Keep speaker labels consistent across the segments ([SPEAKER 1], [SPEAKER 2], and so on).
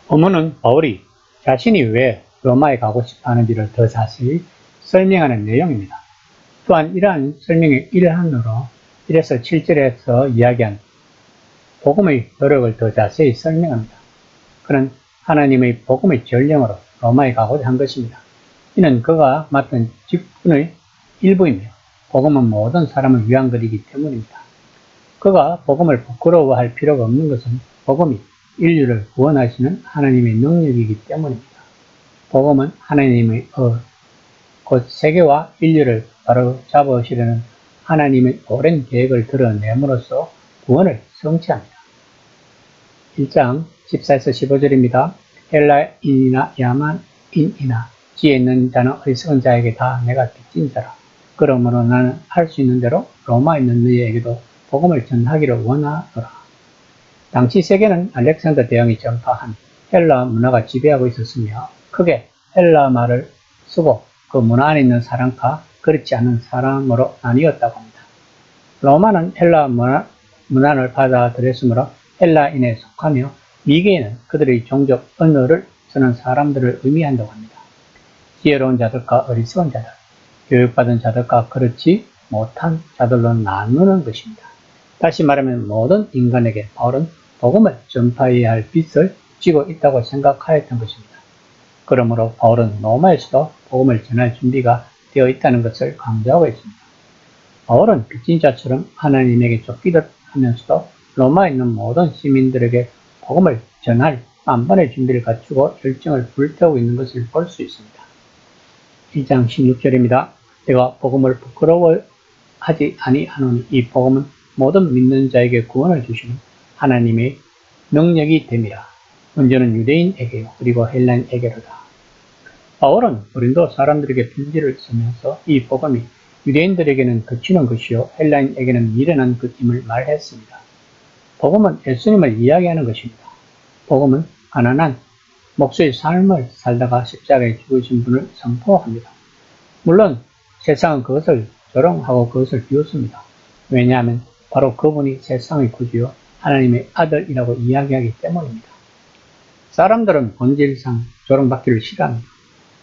[SPEAKER 1] 본문은 바울이 자신이 왜 로마에 가고 싶어 하는지를 더 자세히 설명하는 내용입니다. 또한 이러한 설명의 일환으로 1에서 7절에서 이야기한 복음의 노력을 더 자세히 설명합니다. 그는 하나님의 복음의 전령으로 로마에 가고자 한 것입니다. 이는 그가 맡은 직분의 일부이며 복음은 모든 사람을 위한 것이기 때문입니다. 그가 복음을 부끄러워할 필요가 없는 것은 복음이 인류를 구원하시는 하나님의 능력이기 때문입니다. 복음은 하나님의 곧 세계와 인류를 바로 잡으시려는 하나님의 오랜 계획을 드러냄으로써 구원을 성취합니다. 1장 14에서 15절입니다. 헬라인이나 야만인이나 지혜 있는 자는 어리석은 자에게 다 내가 빚진 자라. 그러므로 나는 할 수 있는 대로 로마에 있는 너희에게도 복음을 전하기를 원하노라. 당시 세계는 알렉산더 대왕이 전파한 헬라 문화가 지배하고 있었으며 크게 헬라 말을 쓰고 그 문화 안에 있는 사람과 그렇지 않은 사람으로 나뉘었다고 합니다. 로마는 헬라 문화를 받아들였으므로 헬라인에 속하며 미개인은 그들의 종족 언어를 쓰는 사람들을 의미한다고 합니다. 지혜로운 자들과 어리석은 자들, 교육받은 자들과 그렇지 못한 자들로 나누는 것입니다. 다시 말하면 모든 인간에게 바울은 복음을 전파해야 할 빚을 지고 있다고 생각하였던 것입니다. 그러므로 바울은 로마에서도 복음을 전할 준비가 되어 있다는 것을 강조하고 있습니다. 바울은 빚진 자처럼 하나님에게 쫓기듯 하면서도 로마에 있는 모든 시민들에게 복음을 전할 만반의 준비를 갖추고 열정을 불태우고 있는 것을 볼 수 있습니다. 1장 16절입니다. 내가 복음을 부끄러워하지 아니하노니 이 복음은 모든 믿는 자에게 구원을 주시는 하나님의 능력이 됨이라. 문제는 유대인에게요 그리고 헬라인에게로다. 바울은 고린도 사람들에게 편지를 쓰면서 이 복음이 유대인들에게는 그치는 것이요 헬라인에게는 미련한 것임을 말했습니다. 복음은 예수님을 이야기하는 것입니다. 복음은 가난한 목수의 삶을 살다가 십자가에 죽으신 분을 선포합니다. 물론 세상은 그것을 조롱하고 그것을 비웃습니다. 왜냐하면 바로 그분이 세상의 구주요 하나님의 아들이라고 이야기하기 때문입니다. 사람들은 본질상 조롱받기를 싫어합니다.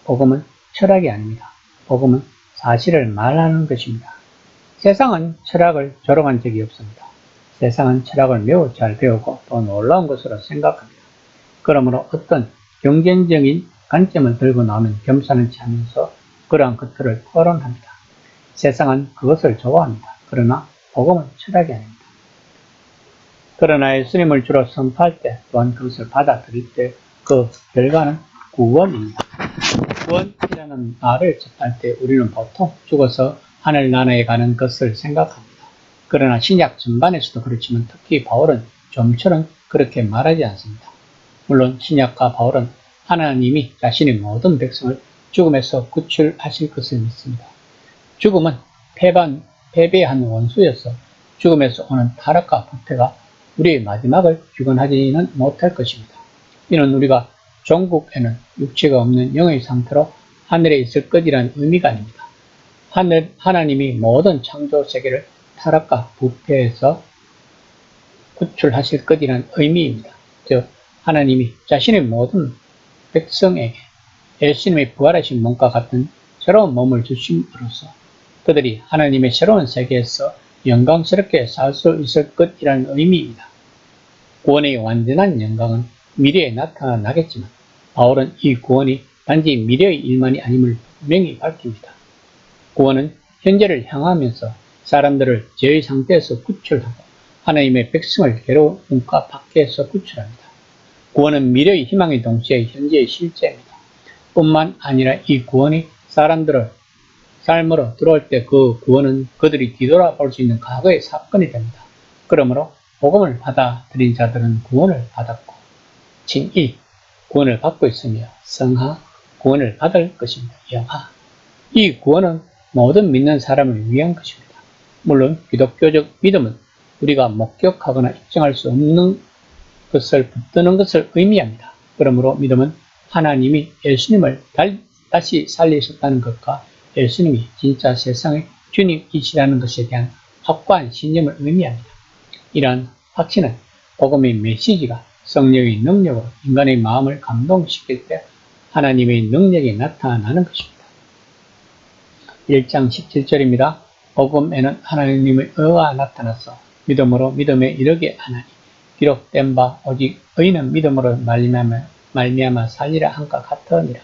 [SPEAKER 1] 복음은 철학이 아닙니다. 복음은 사실을 말하는 것입니다. 세상은 철학을 조롱한 적이 없습니다. 세상은 철학을 매우 잘 배우고 또 놀라운 것으로 생각합니다. 그러므로 어떤 경쟁적인 관점을 들고 나오면 겸손한 체 하면서 그러한 것들을 토론합니다. 세상은 그것을 좋아합니다. 그러나 복음은 철학이 아닙니다. 그러나 예수님을 주로 선포할 때 또한 그것을 받아들일 때 그 결과는 구원입니다. 구원이라는 말을 접할 때 우리는 보통 죽어서 하늘나라에 가는 것을 생각합니다. 그러나 신약 전반에서도 그렇지만 특히 바울은 좀처럼 그렇게 말하지 않습니다. 물론 신약과 바울은 하나님이 자신의 모든 백성을 죽음에서 구출하실 것을 믿습니다. 죽음은 패배한 원수여서 죽음에서 오는 타락과 부패가 우리의 마지막을 주관하지는 못할 것입니다. 이는 우리가 종국에는 육체가 없는 영의 상태로 하늘에 있을 것이라는 의미가 아닙니다. 하나님이 모든 창조 세계를 타락과 부패에서 구출하실 것이라는 의미입니다. 즉 하나님이 자신의 모든 백성에게 예수님의 부활하신 몸과 같은 새로운 몸을 주심으로써 그들이 하나님의 새로운 세계에서 영광스럽게 살 수 있을 것이라는 의미입니다. 구원의 완전한 영광은 미래에 나타나겠지만 바울은 이 구원이 단지 미래의 일만이 아님을 분명히 밝힙니다. 구원은 현재를 향하면서 사람들을 죄의 상태에서 구출하고 하나님의 백성을 괴로움과 박해에서 구출합니다. 구원은 미래의 희망의 동시에 현재의 실제입니다. 뿐만 아니라 이 구원이 사람들을 삶으로 들어올 때 그 구원은 그들이 뒤돌아볼 수 있는 과거의 사건이 됩니다. 그러므로 복음을 받아들인 자들은 구원을 받았고 진이 구원을 받고 있으며 성하 구원을 받을 것입니다. 영하 이 구원은 모든 믿는 사람을 위한 것입니다. 물론 기독교적 믿음은 우리가 목격하거나 입증할 수 없는 것을 붙드는 것을 의미합니다. 그러므로 믿음은 하나님이 예수님을 다시 살리셨다는 것과 예수님이 진짜 세상의 주님이시라는 것에 대한 확고한 신념을 의미합니다. 이러한 확신은 복음의 메시지가 성령의 능력으로 인간의 마음을 감동시킬 때 하나님의 능력이 나타나는 것입니다. 1장 17절입니다. 복음에는 하나님의 의가 나타나서 믿음으로 믿음에 이르게 하나니 기록된 바 오직 의인은 믿음으로 말미암아 살리라 한과 같으니라.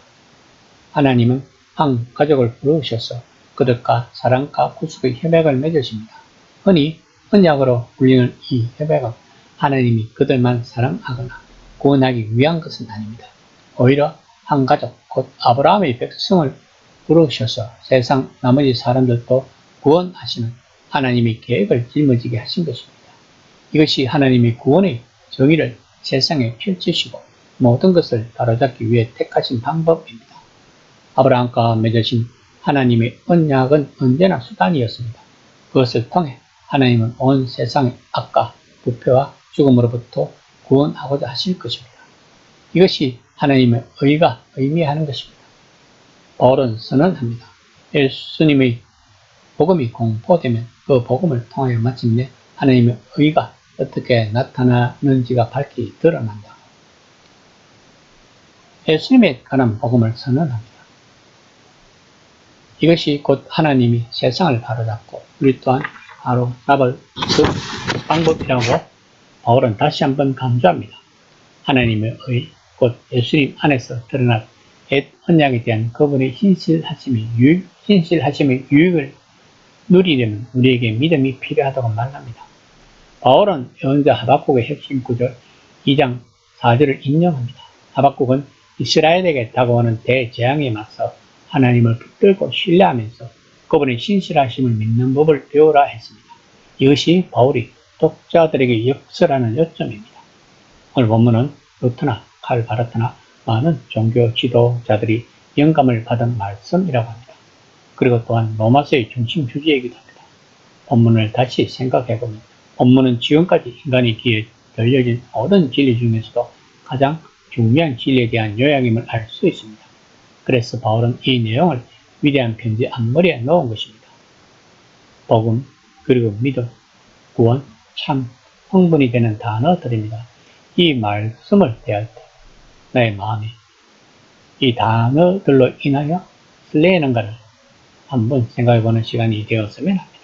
[SPEAKER 1] 하나님은 한 가족을 부르셔서 그들과 사랑과 구속의 협약을 맺으십니다. 흔히 언약으로 불리는 이 협약은 하나님이 그들만 사랑하거나 구원하기 위한 것은 아닙니다. 오히려 한 가족, 곧 아브라함의 백성을 부르셔서 세상 나머지 사람들도 구원하시는 하나님의 계획을 짊어지게 하신 것입니다. 이것이 하나님의 구원의 정의를 세상에 펼치시고 모든 것을 바로잡기 위해 택하신 방법입니다. 아브라함과 맺으신 하나님의 언약은 언제나 수단이었습니다. 그것을 통해 하나님은 온 세상의 악과 부패와 죽음으로부터 구원하고자 하실 것입니다. 이것이 하나님의 의가 의미하는 것입니다. 바울은 선언합니다. 예수님의 복음이 공포되면 그 복음을 통하여 마침내 하나님의 의가 어떻게 나타나는지가 밝히 드러난다. 예수님에 관한 복음을 선언합니다. 이것이 곧 하나님이 세상을 바로잡고 우리 또한 바로잡을 그 방법이라고 바울은 다시 한번 강조합니다. 하나님의 의, 곧 예수님 안에서 드러날 옛 언약에 대한 그분의 신실하심의 유익을 누리려면 우리에게 믿음이 필요하다고 말합니다. 바울은 예언자 하박국의 핵심 구절 2장 4절을 인용합니다. 하박국은 이스라엘에게 다가오는 대재앙에 맞서 하나님을 붙들고 신뢰하면서 그분의 신실하심을 믿는 법을 배우라 했습니다. 이것이 바울이 독자들에게 역설하는 요점입니다. 오늘 본문은 루터나 칼 바르트나 많은 종교 지도자들이 영감을 받은 말씀이라고 합니다. 그리고 또한 로마서의 중심 주제이기도 합니다. 본문을 다시 생각해보면 본문은 지금까지 인간의 귀에 들려진 모든 진리 중에서도 가장 중요한 진리에 대한 요약임을 알 수 있습니다. 그래서 바울은 이 내용을 위대한 편지 앞머리에 넣은 것입니다. 복음, 그리고 믿음, 구원, 참, 흥분이 되는 단어들입니다. 이 말씀을 대할 때 나의 마음이 이 단어들로 인하여 설레는가를 한번 생각해보는 시간이 되었으면 합니다.